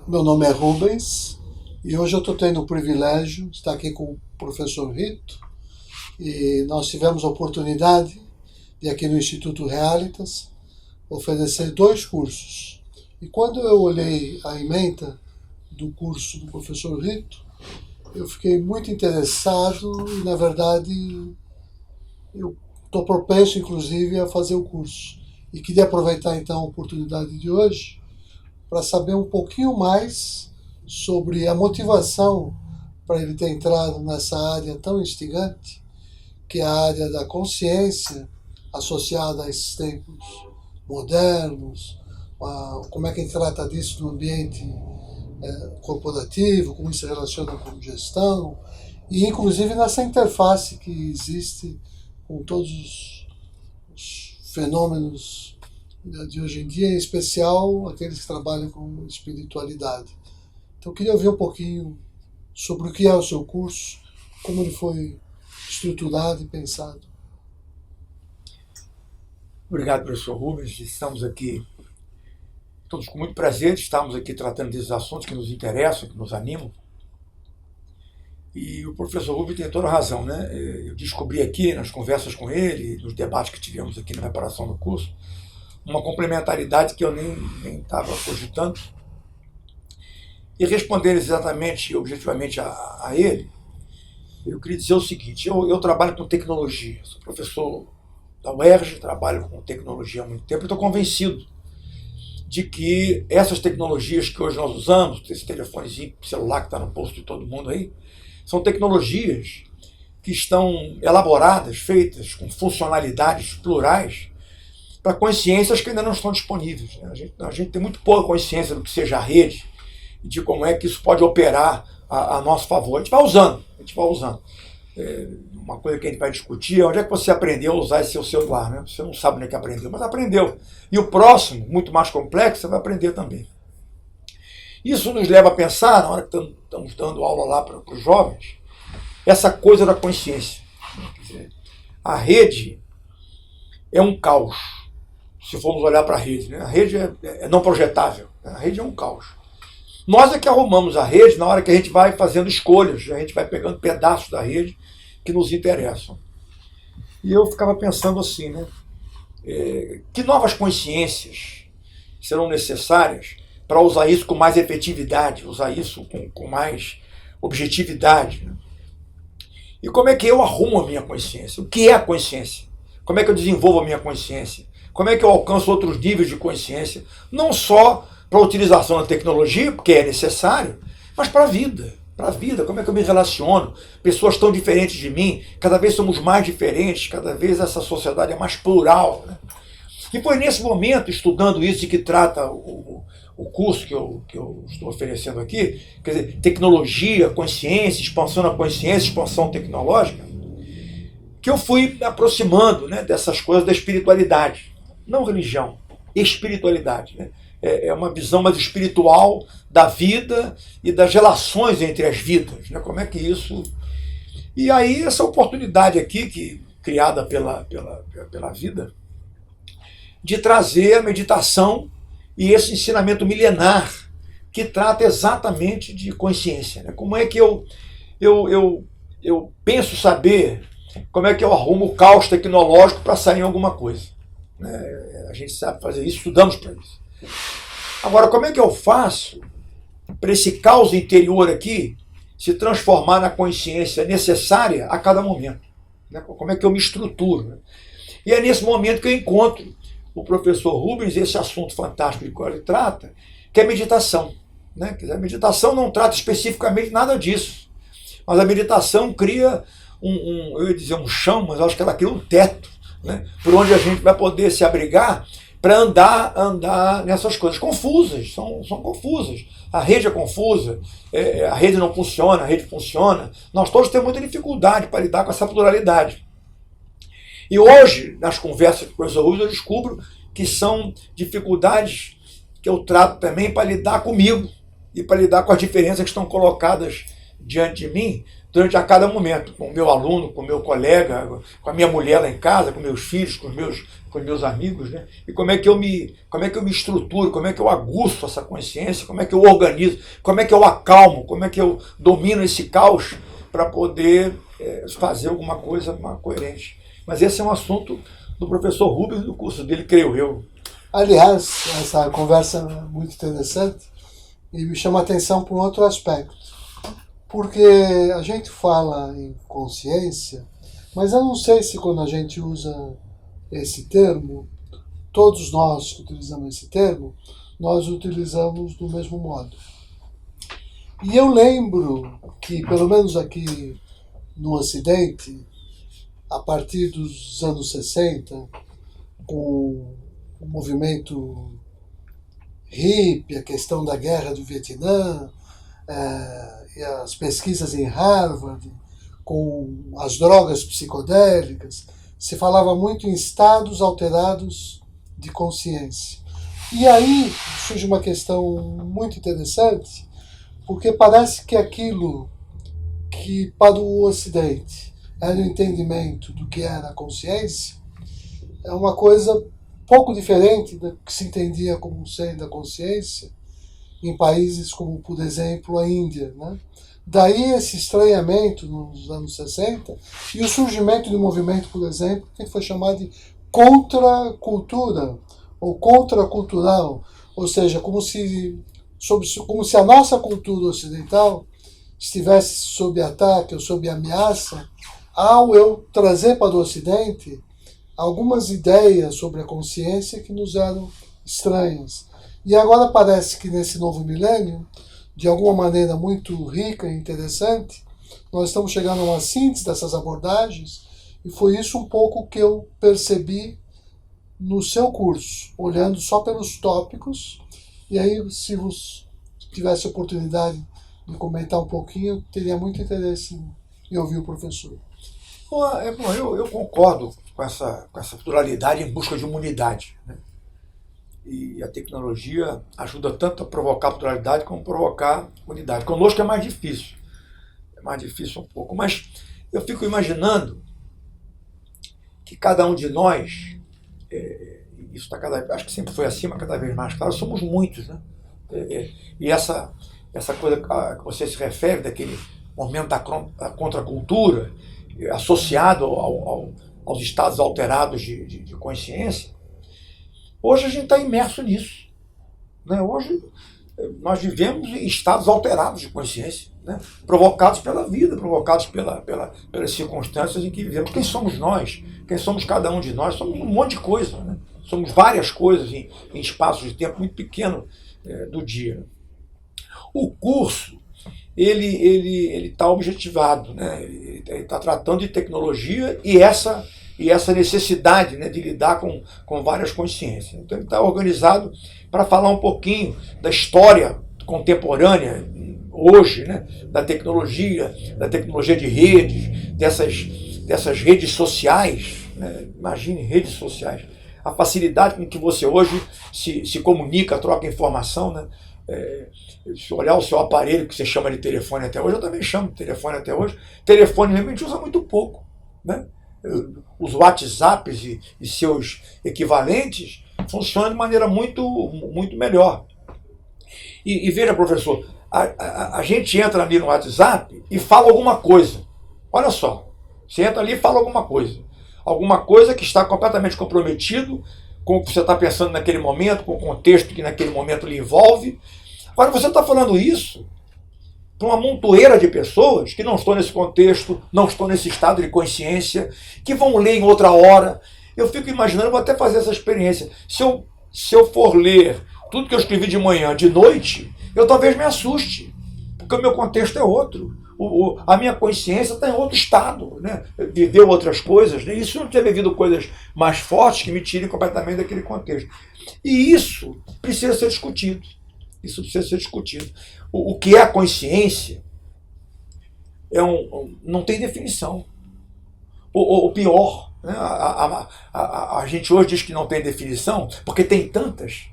Meu nome é Rubens e hoje eu estou tendo o privilégio de estar aqui com o professor Rito e nós tivemos a oportunidade de aqui no Instituto Realitas oferecer 2 cursos. E quando eu olhei a ementa do curso do professor Rito, eu fiquei muito interessado e, na verdade, eu estou propenso, inclusive, a fazer o curso. E queria aproveitar, então, a oportunidade de hoje para saber um pouquinho mais sobre a motivação para ele ter entrado nessa área tão instigante, que é a área da consciência associada a esses tempos modernos, como é que ele trata disso no ambiente corporativo, como isso se relaciona com gestão, e inclusive nessa interface que existe com todos os fenômenos de hoje em dia, em especial aqueles que trabalham com espiritualidade. Então eu queria ouvir um pouquinho sobre o que é o seu curso, como ele foi estruturado e pensado. Obrigado, professor Rubens. Estamos aqui todos com muito prazer, estamos aqui tratando desses assuntos que nos interessam, que nos animam. E o professor Rubens tem toda a razão, né? Eu descobri aqui, nas conversas com ele, nos debates que tivemos aqui na preparação do curso, uma complementaridade que eu nem estava cogitando. E respondendo exatamente e objetivamente a ele, eu queria dizer o seguinte: eu trabalho com tecnologia, sou professor da UERJ, trabalho com tecnologia há muito tempo e estou convencido de que essas tecnologias que hoje nós usamos, esse telefonezinho celular que está no bolso de todo mundo aí, são tecnologias que estão elaboradas, feitas com funcionalidades plurais, para consciências que ainda não estão disponíveis. A gente tem muito pouca consciência do que seja a rede e de como é que isso pode operar a nosso favor. A gente vai usando. Uma coisa que a gente vai discutir é onde é que você aprendeu a usar esse seu celular. Né? Você não sabe onde é que aprendeu, mas aprendeu. E o próximo, muito mais complexo, você vai aprender também. Isso nos leva a pensar, na hora que estamos dando aula lá para os jovens, essa coisa da consciência. Quer dizer, a rede é um caos. Se formos olhar para a rede, né? A rede é não projetável, a rede é um caos. Nós é que arrumamos a rede na hora que a gente vai fazendo escolhas, a gente vai pegando pedaços da rede que nos interessam. E eu ficava pensando assim, né? Que novas consciências serão necessárias para usar isso com mais efetividade, usar isso com mais objetividade, né? E como é que eu arrumo a minha consciência? O que é a consciência? Como é que eu desenvolvo a minha consciência? Como é que eu alcanço outros níveis de consciência? Não só para a utilização da tecnologia, porque é necessário, mas para a vida. Para a vida, como é que eu me relaciono? Pessoas tão diferentes de mim, cada vez somos mais diferentes, cada vez essa sociedade é mais plural. Né? E foi nesse momento, estudando isso, de que trata o curso que eu estou oferecendo aqui, quer dizer, tecnologia, consciência, expansão da consciência, expansão tecnológica, que eu fui me aproximando, né, dessas coisas da espiritualidade. Não religião, espiritualidade. Né? É uma visão mais espiritual da vida e das relações entre as vidas. Né? Como é que isso... E aí essa oportunidade aqui, criada pela vida, de trazer a meditação e esse ensinamento milenar que trata exatamente de consciência. Né? Como é que eu penso saber como é que eu arrumo o caos tecnológico para sair em alguma coisa. A gente sabe fazer isso, estudamos para isso. Agora, como é que eu faço para esse caos interior aqui se transformar na consciência necessária a cada momento? Como é que eu me estruturo? E é nesse momento que eu encontro o professor Rubens, esse assunto fantástico de qual ele trata, que é a meditação. Quer dizer, a meditação não trata especificamente nada disso, mas a meditação cria eu ia dizer um chão, mas acho que ela cria um teto, né, por onde a gente vai poder se abrigar para andar nessas coisas confusas, são confusas. A rede é confusa, a rede não funciona, a rede funciona. Nós todos temos muita dificuldade para lidar com essa pluralidade. E hoje, nas conversas com o professor Rubens, eu descubro que são dificuldades que eu trato também para lidar comigo e para lidar com as diferenças que estão colocadas diante de mim, durante a cada momento, com o meu aluno, com o meu colega, com a minha mulher lá em casa, com meus filhos, com os meus amigos, né? E como é que eu me estruturo, como é que eu aguço essa consciência, como é que eu organizo, como é que eu acalmo, como é que eu domino esse caos para poder fazer alguma coisa coerente. Mas esse é um assunto do professor Rubens, do curso dele, creio eu. Aliás, essa conversa é muito interessante e me chama a atenção por um outro aspecto. Porque a gente fala em consciência, mas eu não sei se quando a gente usa esse termo, todos nós que utilizamos esse termo, nós utilizamos do mesmo modo. E eu lembro que, pelo menos aqui no Ocidente, a partir dos anos 60, com o movimento hippie, a questão da guerra do Vietnã, e as pesquisas em Harvard, com as drogas psicodélicas, se falava muito em estados alterados de consciência. E aí surge uma questão muito interessante, porque parece que aquilo que para o Ocidente era o entendimento do que era a consciência, é uma coisa pouco diferente do que se entendia como sendo a consciência em países como, por exemplo, a Índia. Né? Daí esse estranhamento nos anos 60 e o surgimento de um movimento, por exemplo, que foi chamado de contracultura ou contracultural, ou seja, como se a nossa cultura ocidental estivesse sob ataque ou sob ameaça, ao eu trazer para o Ocidente algumas ideias sobre a consciência que nos eram estranhas. E agora parece que nesse novo milênio, de alguma maneira muito rica e interessante, nós estamos chegando a uma síntese dessas abordagens, e foi isso um pouco que eu percebi no seu curso, olhando só pelos tópicos, e aí se você tivesse a oportunidade de comentar um pouquinho, eu teria muito interesse em ouvir o professor. Bom, eu concordo com essa pluralidade em busca de uma unidade, né? E a tecnologia ajuda tanto a provocar pluralidade como a provocar unidade. Conosco é mais difícil um pouco, mas eu fico imaginando que cada um de nós, isso está acho que sempre foi assim, mas cada vez mais claro, somos muitos, né? E essa coisa que você se refere, daquele momento da contracultura, associado aos estados alterados de consciência, hoje a gente está imerso nisso. Né? Hoje nós vivemos em estados alterados de consciência, né? Provocados pela vida, provocados pelas circunstâncias em que vivemos. Quem somos nós? Quem somos cada um de nós? Somos um monte de coisa, né? Somos várias coisas em espaços de tempo muito pequeno do dia. O curso, ele está objetivado, né? Ele está tratando de tecnologia e essa necessidade, né, de lidar com várias consciências. Então ele está organizado para falar um pouquinho da história contemporânea, hoje, né, da tecnologia de redes, dessas redes sociais. Né? Imagine redes sociais. A facilidade com que você hoje se comunica, troca informação, né? Se olhar o seu aparelho, que você chama de telefone até hoje, eu também chamo de telefone até hoje. Telefone mesmo a gente usa muito pouco. Né? Os WhatsApps e seus equivalentes funcionam de maneira muito, muito melhor. E veja, professor, a gente entra ali no WhatsApp e fala alguma coisa. Olha só, você entra ali e fala alguma coisa que está completamente comprometido com o que você está pensando naquele momento, com o contexto que naquele momento lhe envolve. Agora, você está falando isso para uma montoeira de pessoas que não estão nesse contexto, não estão nesse estado de consciência, que vão ler em outra hora. Eu fico imaginando, vou até fazer essa experiência. Se eu for ler tudo que eu escrevi de manhã, de noite, eu talvez me assuste, porque o meu contexto é outro. A minha consciência está em outro estado, né? Viveu outras coisas, né? Isso não ter vivido coisas mais fortes que me tirem completamente daquele contexto. E isso precisa ser discutido. O que é a consciência não tem definição. O pior, né? A gente hoje diz que não tem definição, porque tem tantas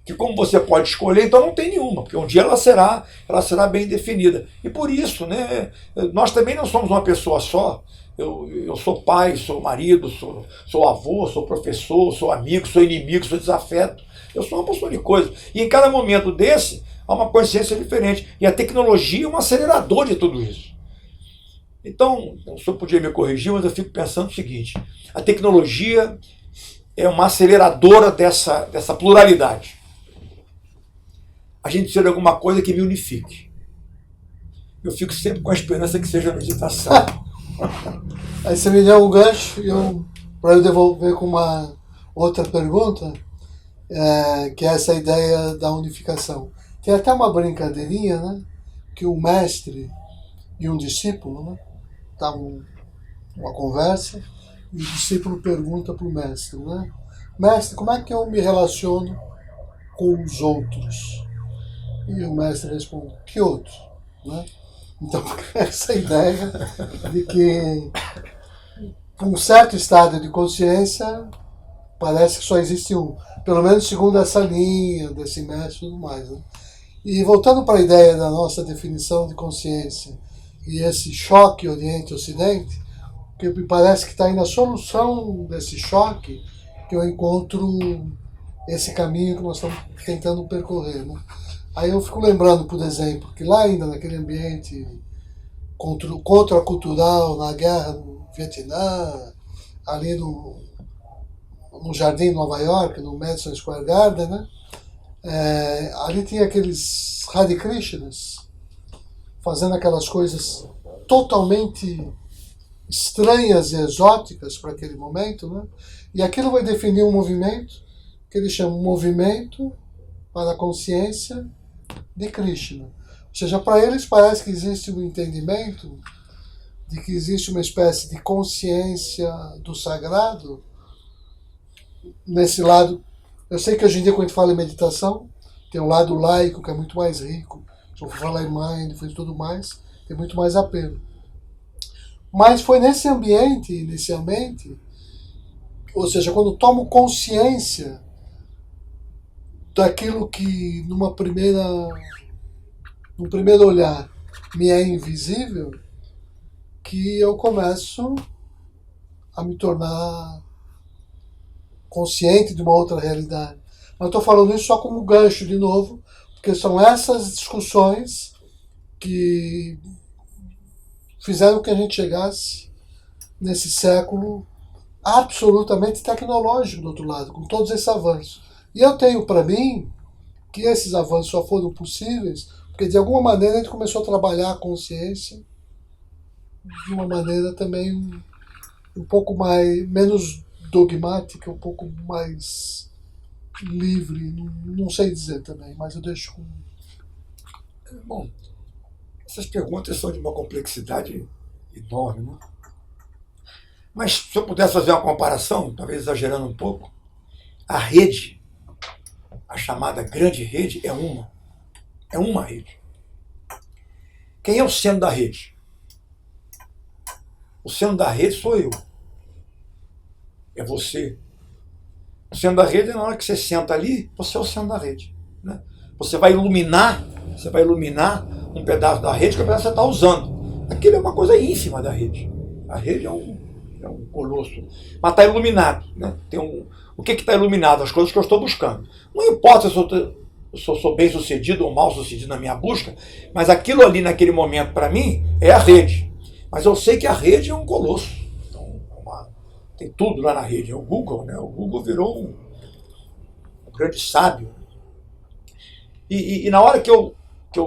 que como você pode escolher, então não tem nenhuma, porque um dia ela será bem definida. E por isso, né, nós também não somos uma pessoa só. Eu sou pai, sou marido, sou avô, sou professor, sou amigo, sou inimigo, sou desafeto. Eu sou uma porção de coisas. E em cada momento desse, há uma consciência diferente. E a tecnologia é um acelerador de tudo isso. Então, o senhor podia me corrigir, mas eu fico pensando o seguinte: a tecnologia é uma aceleradora dessa pluralidade. A gente precisa de alguma coisa que me unifique. Eu fico sempre com a esperança que seja a meditação. Aí você me deu um gancho para eu devolver com uma outra pergunta, que é essa ideia da unificação. Tem até uma brincadeirinha, né? Que um mestre e um discípulo, né? Estavam uma conversa e o discípulo pergunta para o mestre, né? Mestre, como é que eu me relaciono com os outros? E o mestre responde, que outros? Né? Então, essa ideia de que, com um certo estado de consciência, parece que só existe um. Pelo menos segundo essa linha, desse mestre e tudo mais. Né? E voltando para a ideia da nossa definição de consciência e esse choque Oriente-Ocidente, que me parece que está aí na solução desse choque que eu encontro esse caminho que nós estamos tentando percorrer. Né? Aí eu fico lembrando, por exemplo, que lá ainda naquele ambiente contracultural, na guerra no Vietnã, ali no Jardim de Nova York, no Madison Square Garden, né? Ali tinha aqueles Hare Krishnas fazendo aquelas coisas totalmente estranhas e exóticas para aquele momento, né? E aquilo vai definir um movimento que eles chamam Movimento para a Consciência de Krishna. Ou seja, para eles parece que existe um entendimento de que existe uma espécie de consciência do sagrado nesse lado. Eu sei que hoje em dia, quando a gente fala em meditação, tem um lado laico que é muito mais rico. Se eu for falar em mindfulness e tudo mais, tem muito mais apelo. Mas foi nesse ambiente, inicialmente, ou seja, quando tomo consciência daquilo que num primeiro olhar me é invisível, que eu começo a me tornar consciente de uma outra realidade. Mas estou falando isso só como gancho de novo, porque são essas discussões que fizeram que a gente chegasse nesse século absolutamente tecnológico do outro lado, com todos esses avanços. E eu tenho para mim que esses avanços só foram possíveis porque de alguma maneira a gente começou a trabalhar a consciência de uma maneira também um pouco menos dogmática, um pouco mais livre, não sei dizer também, mas eu deixo com... Bom, essas perguntas são de uma complexidade enorme, né? Mas se eu pudesse fazer uma comparação, talvez exagerando um pouco, a rede, a chamada grande rede, é uma rede. Quem é o centro da rede? O centro da rede sou eu. É você. O centro da rede é na hora que você senta ali, você é o centro da rede. Né? Você vai iluminar um pedaço da rede que você está usando. Aquilo é uma coisa ínfima da rede. A rede é um colosso. Mas está iluminado. Né? O que está iluminado? As coisas que eu estou buscando. Não importa se eu sou bem sucedido ou mal sucedido na minha busca, mas aquilo ali naquele momento para mim é a rede. Mas eu sei que a rede é um colosso. Então, tem tudo lá na rede. É o Google, né? O Google virou um grande sábio. E na hora que eu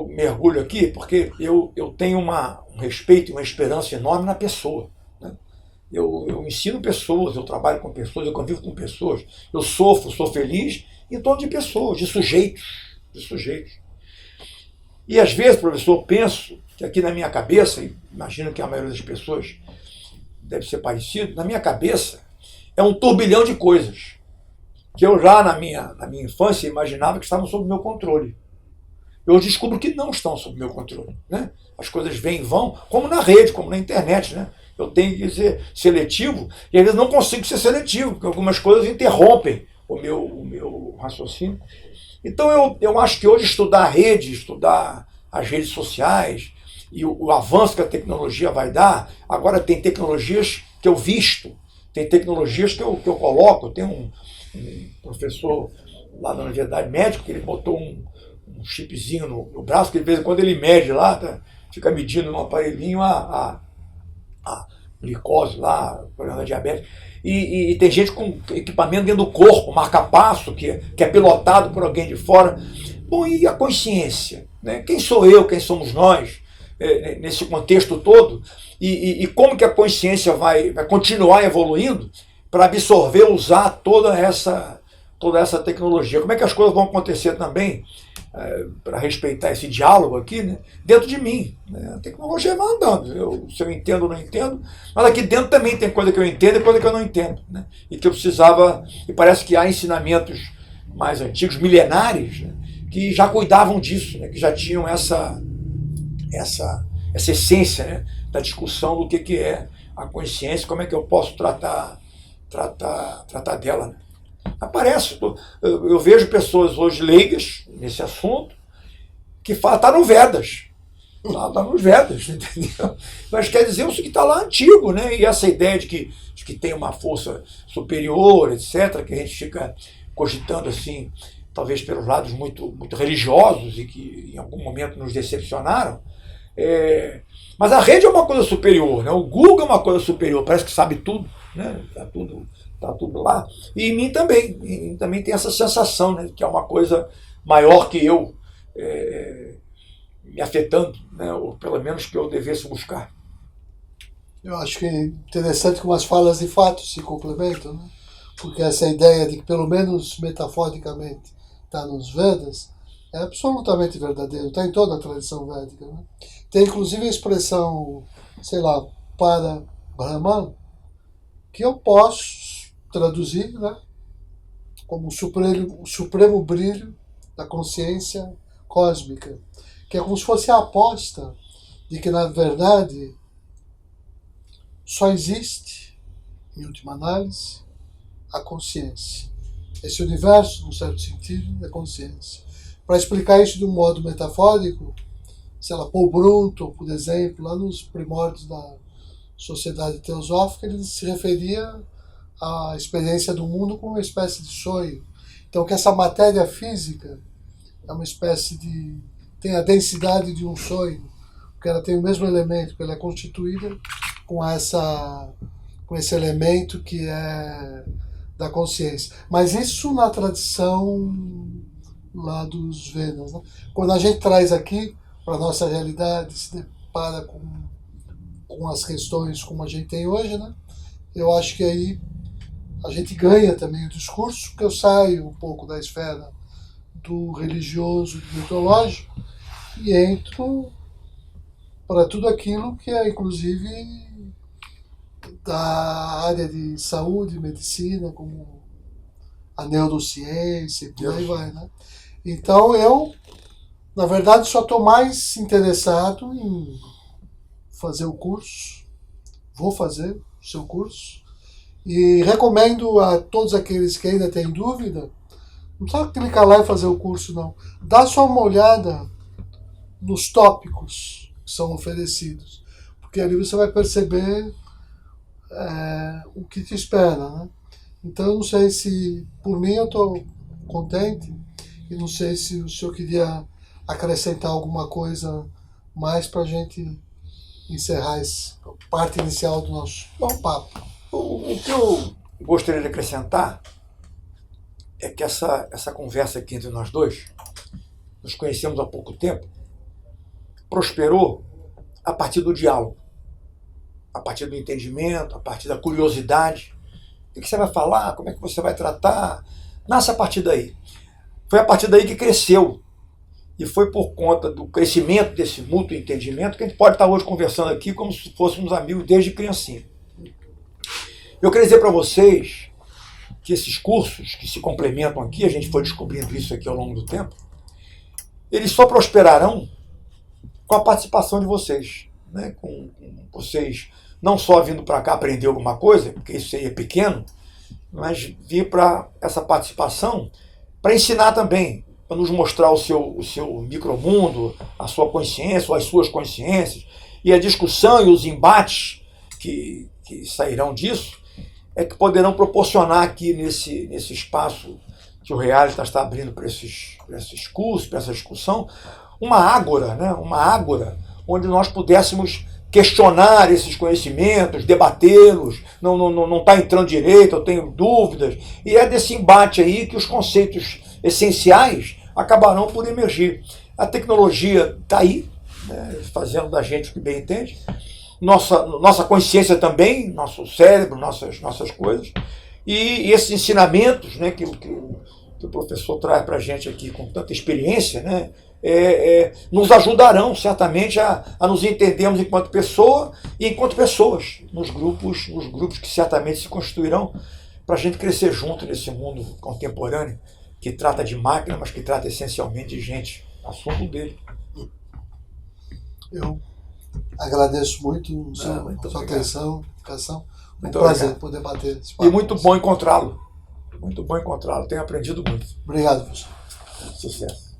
mergulho aqui, porque eu tenho um respeito e uma esperança enorme na pessoa. Né? Eu ensino pessoas, eu trabalho com pessoas, eu convivo com pessoas, eu sou feliz em torno de pessoas, de sujeitos. E às vezes, professor, eu penso que aqui na minha cabeça, e imagino que a maioria das pessoas deve ser parecido, na minha cabeça é um turbilhão de coisas que eu já na minha infância imaginava que estavam sob meu controle. Eu descubro que não estão sob meu controle. Né? As coisas vêm e vão, como na rede, como na internet. Né? Eu tenho que ser seletivo e às vezes não consigo ser seletivo, porque algumas coisas interrompem o meu raciocínio. Então eu acho que hoje estudar a rede, estudar as redes sociais e o avanço que a tecnologia vai dar, agora tem tecnologias que eu visto, tem tecnologias que eu coloco. Tem um professor lá na Universidade Médica que ele botou um chipzinho no braço, que de vez em quando ele mede lá, tá? Fica medindo no aparelhinho a glicose lá, problema da diabetes. E tem gente com equipamento dentro do corpo, marca-passo, que é pilotado por alguém de fora. Bom, e a consciência? Né? Quem sou eu, quem somos nós, nesse contexto todo? E como que a consciência vai continuar evoluindo para absorver, usar toda essa tecnologia? Como é que as coisas vão acontecer também, para respeitar esse diálogo aqui, né, dentro de mim? Né? A tecnologia vai andando, se eu entendo ou não entendo, mas aqui dentro também tem coisa que eu entendo e coisa que eu não entendo, né? E que eu precisava, e parece que há ensinamentos mais antigos, milenares, né, que já cuidavam disso, né, que já tinham essa essência, né, da discussão do que é a consciência, como é que eu posso tratar dela. Né? Aparece, eu vejo pessoas hoje leigas nesse assunto que falam, está no Vedas. Está nos Vedas, entendeu? Mas quer dizer isso que está lá antigo, né? E essa ideia de que tem uma força superior, etc., que a gente fica cogitando assim, talvez pelos lados muito, muito religiosos e que em algum momento nos decepcionaram. Mas a rede é uma coisa superior, né? O Google é uma coisa superior, parece que sabe tudo, né? Tá tudo lá. E em mim também tem essa sensação, né? Que é uma coisa maior que eu, me afetando, né? Ou pelo menos que eu devesse buscar. Eu acho que é interessante como as falas de fato se complementam, né? Porque essa ideia de que, pelo menos metaforicamente, está nos Vedas, é absolutamente verdadeiro, está em toda a tradição védica. Né? Tem inclusive a expressão, sei lá, para Brahman, que eu posso traduzir, né, como o supremo brilho da consciência cósmica, que é como se fosse a aposta de que, na verdade, só existe, em última análise, a consciência. Esse universo, num certo sentido, é consciência. Para explicar isso de um modo metafórico, sei lá, Paul Brunton, por exemplo, lá nos primórdios da sociedade teosófica, ele se referia à experiência do mundo como uma espécie de sonho. Então, que essa matéria física é uma espécie de... tem a densidade de um sonho, porque ela tem o mesmo elemento, porque ela é constituída com esse elemento que é da consciência. Mas isso na tradição lá dos Vedas. Né? Quando a gente traz aqui para a nossa realidade, se depara com as questões como a gente tem hoje, né? Eu acho que aí a gente ganha também o discurso, porque eu saio um pouco da esfera do religioso, do mitológico, e entro para tudo aquilo que é, inclusive, da área de saúde, medicina, como a neurociência e por aí vai, né? Então eu, na verdade, só estou mais interessado em fazer o curso, vou fazer o seu curso, e recomendo a todos aqueles que ainda têm dúvida, não precisa clicar lá e fazer o curso, não. Dá só uma olhada nos tópicos que são oferecidos, porque ali você vai perceber o que te espera, né? Então eu não sei se, por mim eu estou contente, e não sei se o senhor queria acrescentar alguma coisa mais para a gente encerrar essa parte inicial do nosso papo. O que eu gostaria de acrescentar é que essa conversa aqui entre nós dois, nos conhecemos há pouco tempo, prosperou a partir do diálogo, a partir do entendimento, a partir da curiosidade. O que você vai falar? Como é que você vai tratar? Nasce a partir daí. Foi a partir daí que cresceu. E foi por conta do crescimento desse mútuo entendimento que a gente pode estar hoje conversando aqui como se fôssemos amigos desde criancinha. Eu queria dizer para vocês que esses cursos que se complementam aqui, a gente foi descobrindo isso aqui ao longo do tempo, eles só prosperarão com a participação de vocês, né? Com vocês não só vindo para cá aprender alguma coisa, porque isso aí é pequeno, mas vir para essa participação para ensinar também, nos mostrar o seu micromundo, a sua consciência ou as suas consciências, e a discussão e os embates que sairão disso, é que poderão proporcionar aqui nesse espaço que o Realitas está abrindo para esses cursos, para essa discussão, uma ágora, né? Uma ágora onde nós pudéssemos questionar esses conhecimentos, debatê-los, não está entrando direito, eu tenho dúvidas, e é desse embate aí que os conceitos essenciais acabarão por emergir. A tecnologia está aí, né, fazendo da gente o que bem entende, nossa consciência também, nosso cérebro, nossas coisas, e esses ensinamentos, né, que o professor traz para a gente aqui com tanta experiência, né, nos ajudarão certamente a nos entendermos enquanto pessoa e enquanto pessoas, nos grupos que certamente se constituirão para a gente crescer junto nesse mundo contemporâneo que trata de máquina, mas que trata essencialmente de gente. Assunto dele. Eu agradeço muito a sua atenção, educação. Um prazer poder bater esse papo. E muito bom encontrá-lo. Muito bom encontrá-lo. Tenho aprendido muito. Obrigado, professor. Sucesso.